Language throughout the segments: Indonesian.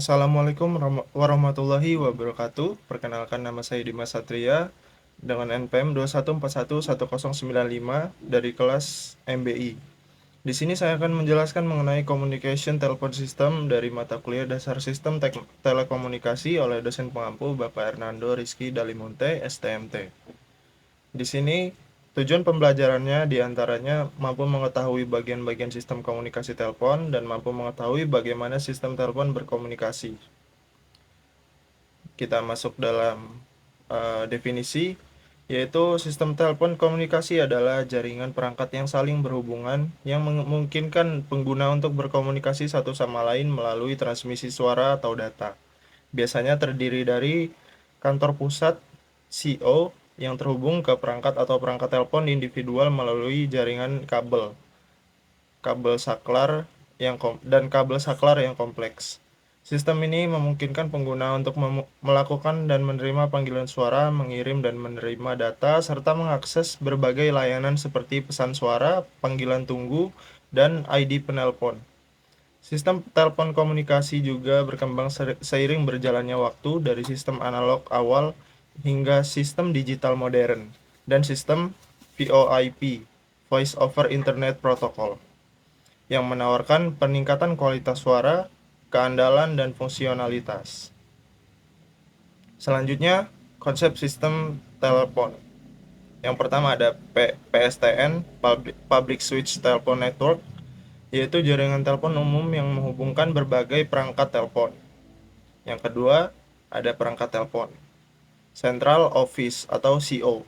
Assalamualaikum warahmatullahi wabarakatuh. Perkenalkan, nama saya Dimas Satria dengan NPM 2141195 dari kelas MBI. Di sini saya akan menjelaskan mengenai Communication Telepon System dari mata kuliah Dasar Sistem Telekomunikasi oleh dosen pengampu Bapak Hernando Rizky Dalimunte, STMT. Di sini tujuan pembelajarannya diantaranya mampu mengetahui bagian-bagian sistem komunikasi telepon dan mampu mengetahui bagaimana sistem telepon berkomunikasi. Kita masuk dalam definisi, yaitu sistem telepon komunikasi adalah jaringan perangkat yang saling berhubungan yang memungkinkan pengguna untuk berkomunikasi satu sama lain melalui transmisi suara atau data. Biasanya terdiri dari kantor pusat CO yang terhubung ke perangkat atau perangkat telepon individual melalui jaringan kabel saklar dan kabel saklar yang kompleks. Sistem ini memungkinkan pengguna untuk melakukan dan menerima panggilan suara, mengirim dan menerima data, serta mengakses berbagai layanan seperti pesan suara, panggilan tunggu, dan ID penelpon. Sistem telepon komunikasi juga berkembang seiring berjalannya waktu dari sistem analog awal hingga sistem digital modern dan sistem VoIP, Voice over Internet Protocol, yang menawarkan peningkatan kualitas suara, keandalan, dan fungsionalitas. Selanjutnya, konsep sistem telepon. Yang pertama ada PSTN, Public Switch Telephone Network, yaitu jaringan telepon umum yang menghubungkan berbagai perangkat telepon. Yang kedua, ada perangkat telepon. Central Office atau CO,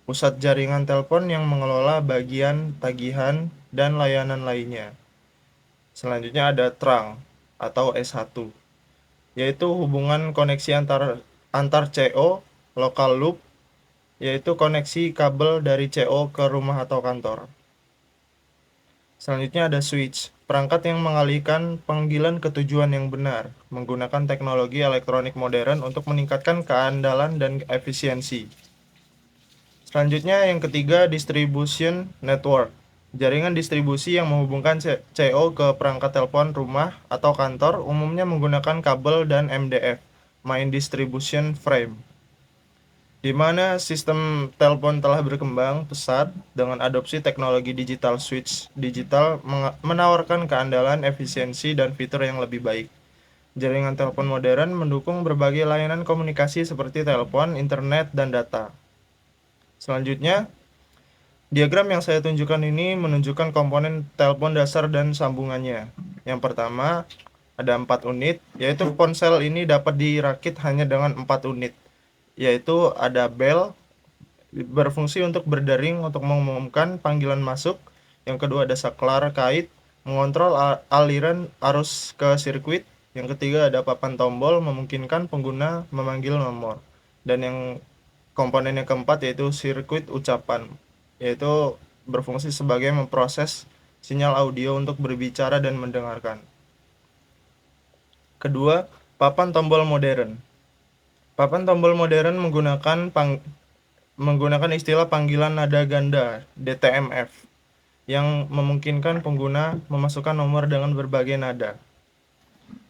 pusat jaringan telepon yang mengelola bagian tagihan dan layanan lainnya. Selanjutnya ada trunk atau S1, yaitu hubungan koneksi antar CO, local loop, yaitu koneksi kabel dari CO ke rumah atau kantor. Selanjutnya ada switch, perangkat yang mengalihkan panggilan ke tujuan yang benar, menggunakan teknologi elektronik modern untuk meningkatkan keandalan dan efisiensi. Selanjutnya yang ketiga, distribution network, jaringan distribusi yang menghubungkan CO ke perangkat telepon rumah atau kantor, umumnya menggunakan kabel dan MDF, main distribution frame, di mana sistem telepon telah berkembang pesat dengan adopsi teknologi digital. Switch digital menawarkan keandalan, efisiensi, dan fitur yang lebih baik. Jaringan telepon modern mendukung berbagai layanan komunikasi seperti telepon, internet, dan data. Selanjutnya, diagram yang saya tunjukkan ini menunjukkan komponen telepon dasar dan sambungannya. Yang pertama, ada 4 unit, yaitu ponsel ini dapat dirakit hanya dengan 4 unit, yaitu ada bell, berfungsi untuk berdering untuk mengumumkan panggilan masuk. Yang kedua ada saklar kait, mengontrol aliran arus ke sirkuit. Yang ketiga ada papan tombol, memungkinkan pengguna memanggil nomor. Dan yang komponen yang keempat yaitu sirkuit ucapan, yaitu berfungsi sebagai memproses sinyal audio untuk berbicara dan mendengarkan. Kedua, papan tombol modern. Papan tombol modern menggunakan istilah panggilan nada ganda DTMF yang memungkinkan pengguna memasukkan nomor dengan berbagai nada.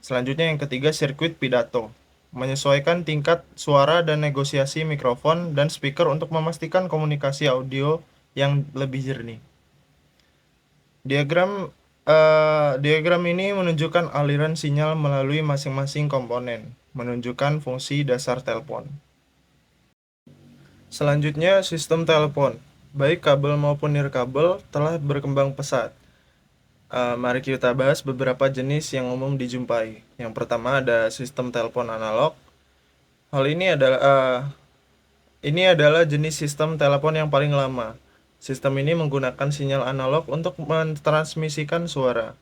Selanjutnya yang ketiga, sirkuit pidato, menyesuaikan tingkat suara dan negosiasi mikrofon dan speaker untuk memastikan komunikasi audio yang lebih jernih. Diagram ini menunjukkan aliran sinyal melalui masing-masing komponen, menunjukkan fungsi dasar telepon. Selanjutnya, sistem telepon, baik kabel maupun nirkabel, telah berkembang pesat. Mari kita bahas beberapa jenis yang umum dijumpai. Yang pertama ada sistem telepon analog. Hal ini adalah jenis sistem telepon yang paling lama. Sistem ini menggunakan sinyal analog untuk mentransmisikan suara.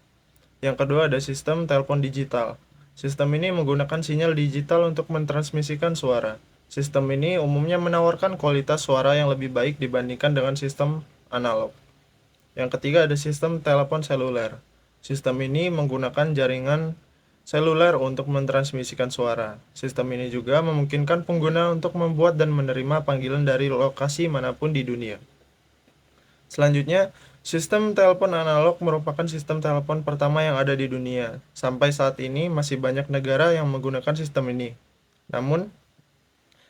Yang kedua ada sistem telepon digital. Sistem ini menggunakan sinyal digital untuk mentransmisikan suara. Sistem ini umumnya menawarkan kualitas suara yang lebih baik dibandingkan dengan sistem analog. Yang ketiga ada sistem telepon seluler. Sistem ini menggunakan jaringan seluler untuk mentransmisikan suara. Sistem ini juga memungkinkan pengguna untuk membuat dan menerima panggilan dari lokasi manapun di dunia. Selanjutnya Sistem telepon analog merupakan sistem telepon pertama yang ada di dunia. Sampai saat ini masih banyak negara yang menggunakan sistem ini. Namun,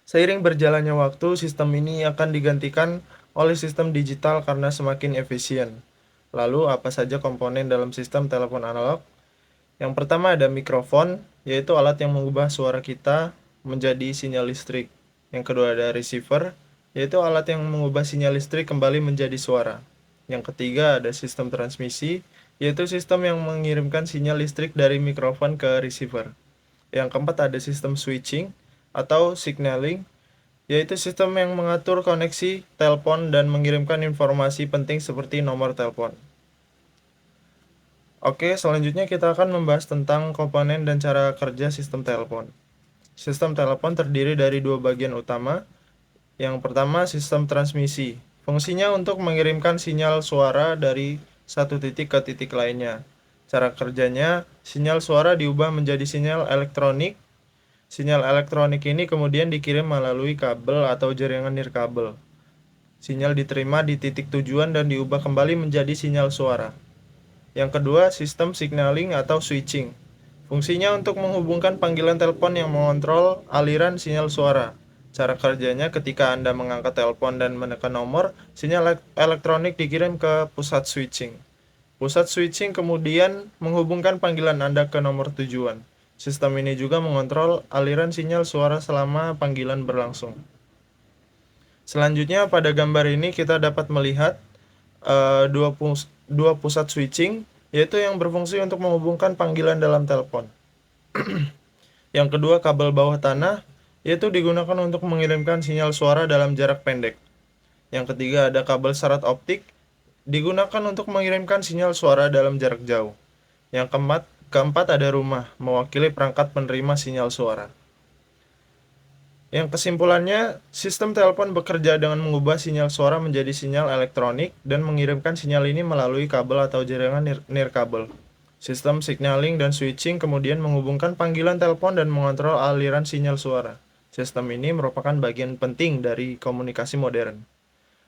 seiring berjalannya waktu, sistem ini akan digantikan oleh sistem digital karena semakin efisien. Lalu, apa saja komponen dalam sistem telepon analog? Yang pertama ada mikrofon, yaitu alat yang mengubah suara kita menjadi sinyal listrik. Yang kedua ada receiver, yaitu alat yang mengubah sinyal listrik kembali menjadi suara. Yang ketiga ada sistem transmisi, yaitu sistem yang mengirimkan sinyal listrik dari mikrofon ke receiver. Yang keempat ada sistem switching atau signaling, yaitu sistem yang mengatur koneksi telepon dan mengirimkan informasi penting seperti nomor telepon. Oke, selanjutnya kita akan membahas tentang komponen dan cara kerja sistem telepon. Sistem telepon terdiri dari dua bagian utama. Yang pertama, sistem transmisi. Fungsinya untuk mengirimkan sinyal suara dari satu titik ke titik lainnya. Cara kerjanya, sinyal suara diubah menjadi sinyal elektronik. Sinyal elektronik ini kemudian dikirim melalui kabel atau jaringan nirkabel. Sinyal diterima di titik tujuan dan diubah kembali menjadi sinyal suara. Yang kedua, sistem signaling atau switching. Fungsinya untuk menghubungkan panggilan telepon yang mengontrol aliran sinyal suara. Cara kerjanya ketika Anda mengangkat telepon dan menekan nomor, sinyal elektronik dikirim ke pusat switching. Pusat switching kemudian menghubungkan panggilan Anda ke nomor tujuan. Sistem ini juga mengontrol aliran sinyal suara selama panggilan berlangsung. Selanjutnya pada gambar ini kita dapat melihat dua pusat switching, yaitu yang berfungsi untuk menghubungkan panggilan dalam telepon. Yang kedua, kabel bawah tanah, yaitu digunakan untuk mengirimkan sinyal suara dalam jarak pendek. Yang ketiga, ada kabel serat optik, digunakan untuk mengirimkan sinyal suara dalam jarak jauh. Yang keempat ada rumah, mewakili perangkat penerima sinyal suara. Yang kesimpulannya, sistem telepon bekerja dengan mengubah sinyal suara menjadi sinyal elektronik dan mengirimkan sinyal ini melalui kabel atau jaringan nirkabel. Sistem signaling dan switching kemudian menghubungkan panggilan telepon dan mengontrol aliran sinyal suara. Sistem ini merupakan bagian penting dari komunikasi modern.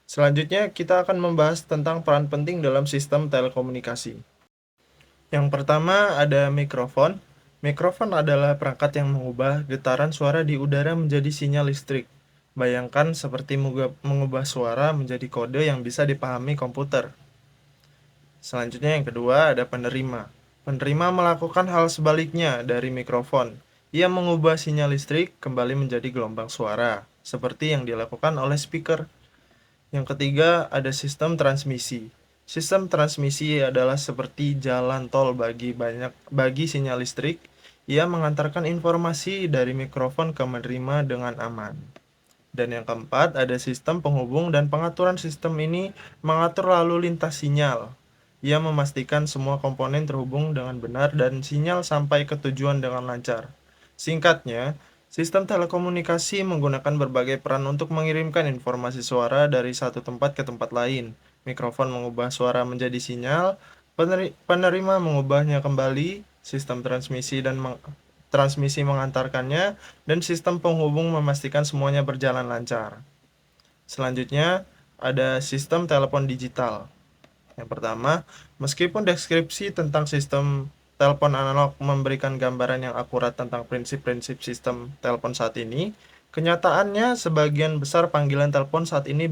Selanjutnya, kita akan membahas tentang peran penting dalam sistem telekomunikasi. Yang pertama ada mikrofon. Mikrofon adalah perangkat yang mengubah getaran suara di udara menjadi sinyal listrik. Bayangkan seperti mengubah suara menjadi kode yang bisa dipahami komputer. Selanjutnya yang kedua ada penerima. Penerima melakukan hal sebaliknya dari mikrofon. Ia mengubah sinyal listrik kembali menjadi gelombang suara, seperti yang dilakukan oleh speaker. Yang ketiga ada sistem transmisi. Sistem transmisi adalah seperti jalan tol bagi sinyal listrik. Ia mengantarkan informasi dari mikrofon ke penerima dengan aman. Dan yang keempat, ada sistem penghubung dan pengaturan sistem ini mengatur lalu lintas sinyal. Ia memastikan semua komponen terhubung dengan benar dan sinyal sampai ke tujuan dengan lancar. Singkatnya, sistem telekomunikasi menggunakan berbagai peran untuk mengirimkan informasi suara dari satu tempat ke tempat lain. Mikrofon mengubah suara menjadi sinyal, penerima mengubahnya kembali, sistem transmisi mengantarkannya, dan sistem penghubung memastikan semuanya berjalan lancar. Selanjutnya, ada sistem telepon digital. Yang pertama, meskipun deskripsi tentang sistem telepon analog memberikan gambaran yang akurat tentang prinsip-prinsip sistem telepon saat ini, kenyataannya sebagian besar panggilan telepon saat ini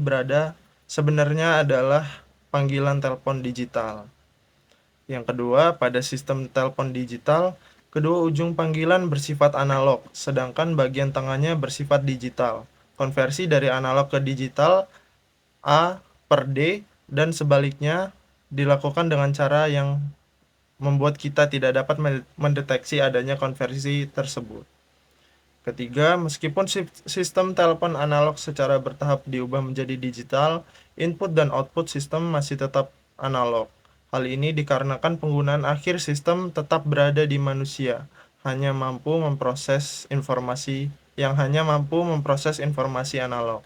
sebenarnya adalah panggilan telepon digital. Yang kedua, pada sistem telepon digital, kedua ujung panggilan bersifat analog, sedangkan bagian tengahnya bersifat digital. Konversi dari analog ke digital A per D dan sebaliknya dilakukan dengan cara yang membuat kita tidak dapat mendeteksi adanya konversi tersebut. Ketiga, meskipun sistem telepon analog secara bertahap diubah menjadi digital, input dan output sistem masih tetap analog. Hal ini dikarenakan penggunaan akhir sistem tetap berada di manusia, hanya mampu memproses informasi analog.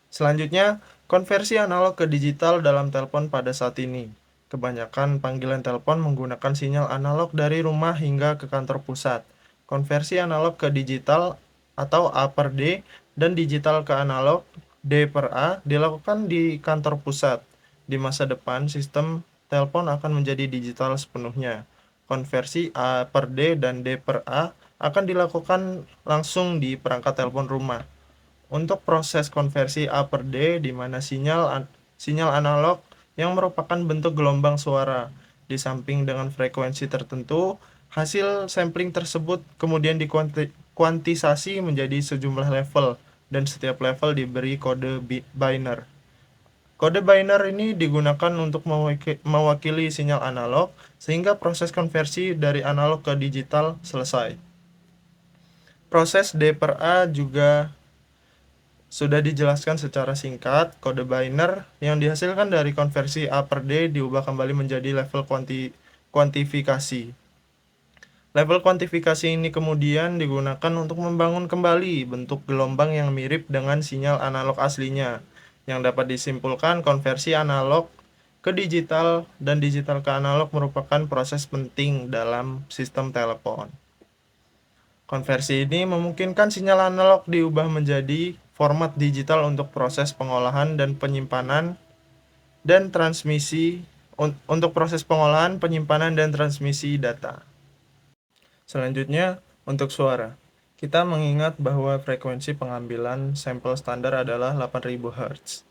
Selanjutnya, konversi analog ke digital dalam telepon pada saat ini. Kebanyakan panggilan telepon menggunakan sinyal analog dari rumah hingga ke kantor pusat. Konversi analog ke digital atau A per D dan digital ke analog D per A dilakukan di kantor pusat. Di masa depan, sistem telepon akan menjadi digital sepenuhnya. Konversi A per D dan D per A akan dilakukan langsung di perangkat telepon rumah. Untuk proses konversi A per D, di mana sinyal analog yang merupakan bentuk gelombang suara disamping dengan frekuensi tertentu, hasil sampling tersebut kemudian dikuantisasi menjadi sejumlah level, dan setiap level diberi kode binary. Kode binary ini digunakan untuk mewakili sinyal analog, sehingga proses konversi dari analog ke digital selesai. Proses D per A juga sudah dijelaskan secara singkat. Kode binary yang dihasilkan dari konversi A per D diubah kembali menjadi level kuantifikasi. Level kuantifikasi ini kemudian digunakan untuk membangun kembali bentuk gelombang yang mirip dengan sinyal analog aslinya, yang dapat disimpulkan konversi analog ke digital dan digital ke analog merupakan proses penting dalam sistem telepon. Konversi ini memungkinkan sinyal analog diubah menjadi format digital untuk proses pengolahan dan penyimpanan dan transmisi data. Selanjutnya, untuk suara. Kita mengingat bahwa frekuensi pengambilan sampel standar adalah 8000 Hz.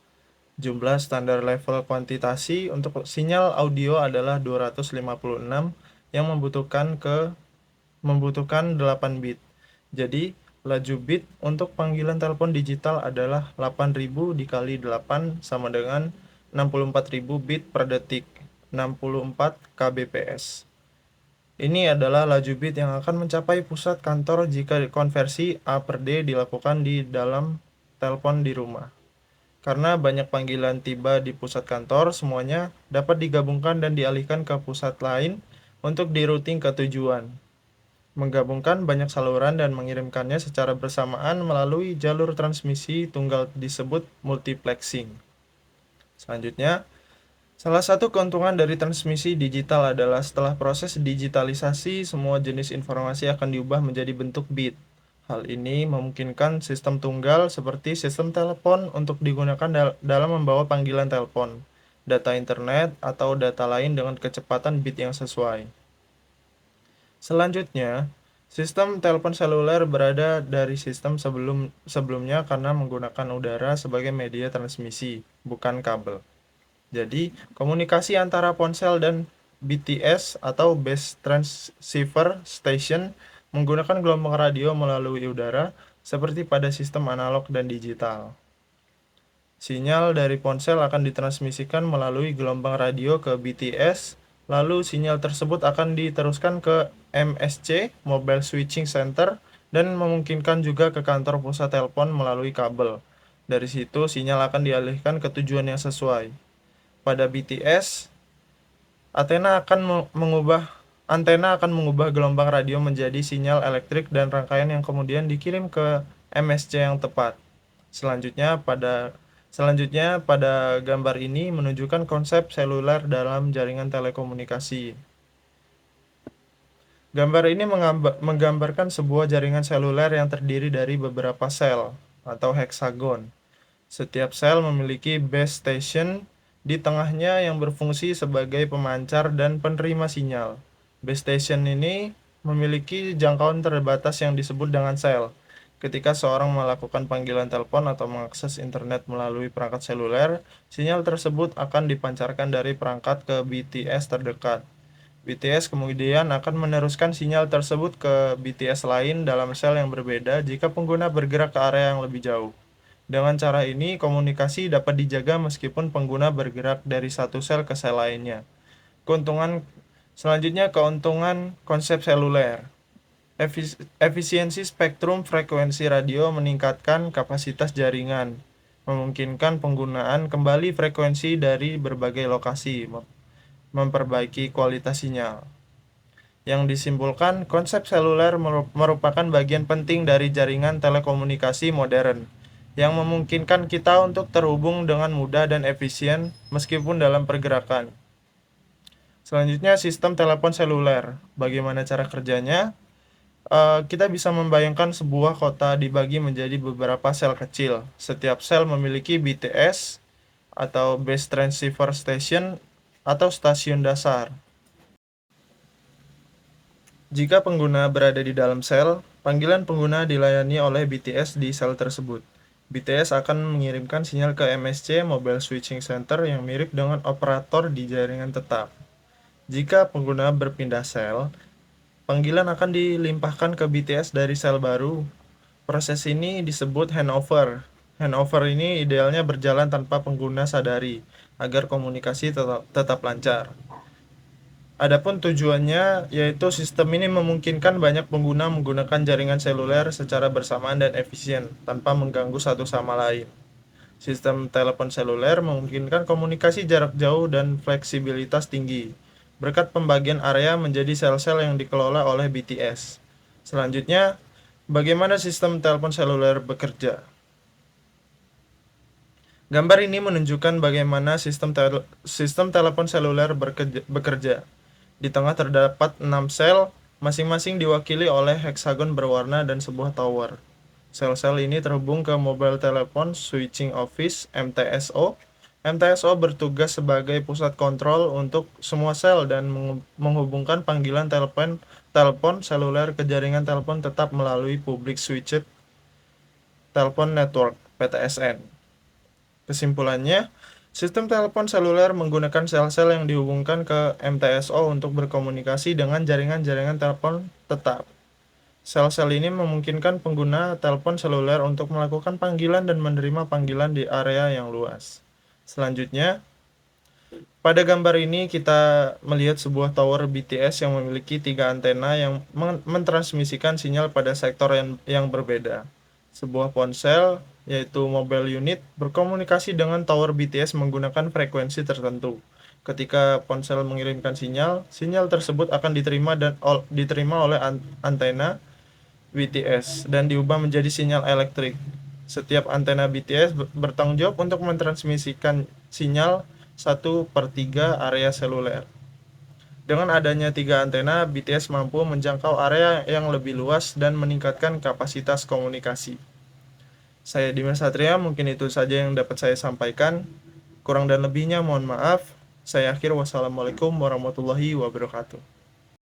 Jumlah standar level kuantitasi untuk sinyal audio adalah 256 yang membutuhkan 8 bit. Jadi, laju bit untuk panggilan telepon digital adalah 8000 dikali 8 sama dengan 64000 bit per detik, 64 kbps. Ini adalah laju bit yang akan mencapai pusat kantor jika konversi A per D dilakukan di dalam telepon di rumah. Karena banyak panggilan tiba di pusat kantor, semuanya dapat digabungkan dan dialihkan ke pusat lain untuk dirouting ke tujuan. Menggabungkan banyak saluran dan mengirimkannya secara bersamaan melalui jalur transmisi tunggal disebut multiplexing. Selanjutnya, salah satu keuntungan dari transmisi digital adalah setelah proses digitalisasi, semua jenis informasi akan diubah menjadi bentuk bit. Hal ini memungkinkan sistem tunggal seperti sistem telepon untuk digunakan dalam membawa panggilan telepon, data internet, atau data lain dengan kecepatan bit yang sesuai. Selanjutnya, sistem telepon seluler berada dari sistem sebelumnya karena menggunakan udara sebagai media transmisi, bukan kabel. Jadi, komunikasi antara ponsel dan BTS atau Base Transceiver Station menggunakan gelombang radio melalui udara seperti pada sistem analog dan digital. Sinyal dari ponsel akan ditransmisikan melalui gelombang radio ke BTS, lalu sinyal tersebut akan diteruskan ke MSC, Mobile Switching Center, dan memungkinkan juga ke kantor pusat telepon melalui kabel. Dari situ, sinyal akan dialihkan ke tujuan yang sesuai. Pada BTS, antena akan mengubah gelombang radio menjadi sinyal elektrik dan rangkaian yang kemudian dikirim ke MSC yang tepat. Selanjutnya pada gambar ini menunjukkan konsep seluler dalam jaringan telekomunikasi. Gambar ini menggambarkan sebuah jaringan seluler yang terdiri dari beberapa sel atau heksagon. Setiap sel memiliki base station di tengahnya yang berfungsi sebagai pemancar dan penerima sinyal. Base station ini memiliki jangkauan terbatas yang disebut dengan sel. Ketika seorang melakukan panggilan telepon atau mengakses internet melalui perangkat seluler, sinyal tersebut akan dipancarkan dari perangkat ke BTS terdekat. BTS kemudian akan meneruskan sinyal tersebut ke BTS lain dalam sel yang berbeda jika pengguna bergerak ke area yang lebih jauh. Dengan cara ini, komunikasi dapat dijaga meskipun pengguna bergerak dari satu sel ke sel lainnya. Selanjutnya, keuntungan konsep seluler. Efisiensi spektrum frekuensi radio meningkatkan kapasitas jaringan, memungkinkan penggunaan kembali frekuensi dari berbagai lokasi, memperbaiki kualitas sinyal. Yang disimpulkan, konsep seluler merupakan bagian penting dari jaringan telekomunikasi modern, yang memungkinkan kita untuk terhubung dengan mudah dan efisien meskipun dalam pergerakan. Selanjutnya, sistem telepon seluler. Bagaimana cara kerjanya? Kita bisa membayangkan sebuah kota dibagi menjadi beberapa sel kecil. Setiap sel memiliki BTS atau base transceiver station atau stasiun dasar. Jika pengguna berada di dalam sel, panggilan pengguna dilayani oleh BTS di sel tersebut. BTS akan mengirimkan sinyal ke MSC Mobile Switching Center yang mirip dengan operator di jaringan tetap. Jika pengguna berpindah sel, panggilan akan dilimpahkan ke BTS dari sel baru. Proses ini disebut handover. Handover ini idealnya berjalan tanpa pengguna sadari, agar komunikasi tetap lancar. Adapun tujuannya, yaitu sistem ini memungkinkan banyak pengguna menggunakan jaringan seluler secara bersamaan dan efisien, tanpa mengganggu satu sama lain. Sistem telepon seluler memungkinkan komunikasi jarak jauh dan fleksibilitas tinggi, berkat pembagian area menjadi sel-sel yang dikelola oleh BTS. Selanjutnya, bagaimana sistem telepon seluler bekerja? Gambar ini menunjukkan bagaimana sistem telepon seluler bekerja. Di tengah terdapat 6 sel, masing-masing diwakili oleh heksagon berwarna dan sebuah tower. Sel-sel ini terhubung ke Mobile Telephone Switching Office (MTSO). MTSO bertugas sebagai pusat kontrol untuk semua sel dan menghubungkan panggilan telepon seluler ke jaringan telepon tetap melalui Public Switched Telephone Network (PTSN). Kesimpulannya, sistem telepon seluler menggunakan sel-sel yang dihubungkan ke MTSO untuk berkomunikasi dengan jaringan-jaringan telepon tetap. Sel-sel ini memungkinkan pengguna telepon seluler untuk melakukan panggilan dan menerima panggilan di area yang luas. Selanjutnya, pada gambar ini kita melihat sebuah tower BTS yang memiliki 3 antena yang mentransmisikan sinyal pada sektor yang berbeda. Sebuah ponsel, yaitu mobile unit, berkomunikasi dengan tower BTS menggunakan frekuensi tertentu. Ketika ponsel mengirimkan sinyal tersebut akan diterima oleh antena BTS dan diubah menjadi sinyal elektrik. Setiap antena BTS bertanggung jawab untuk mentransmisikan sinyal 1/3 area seluler. Dengan adanya 3 antena, BTS mampu menjangkau area yang lebih luas dan meningkatkan kapasitas komunikasi. Saya Dimas Satria, mungkin itu saja yang dapat saya sampaikan. Kurang dan lebihnya mohon maaf. Saya akhir, wassalamualaikum warahmatullahi wabarakatuh.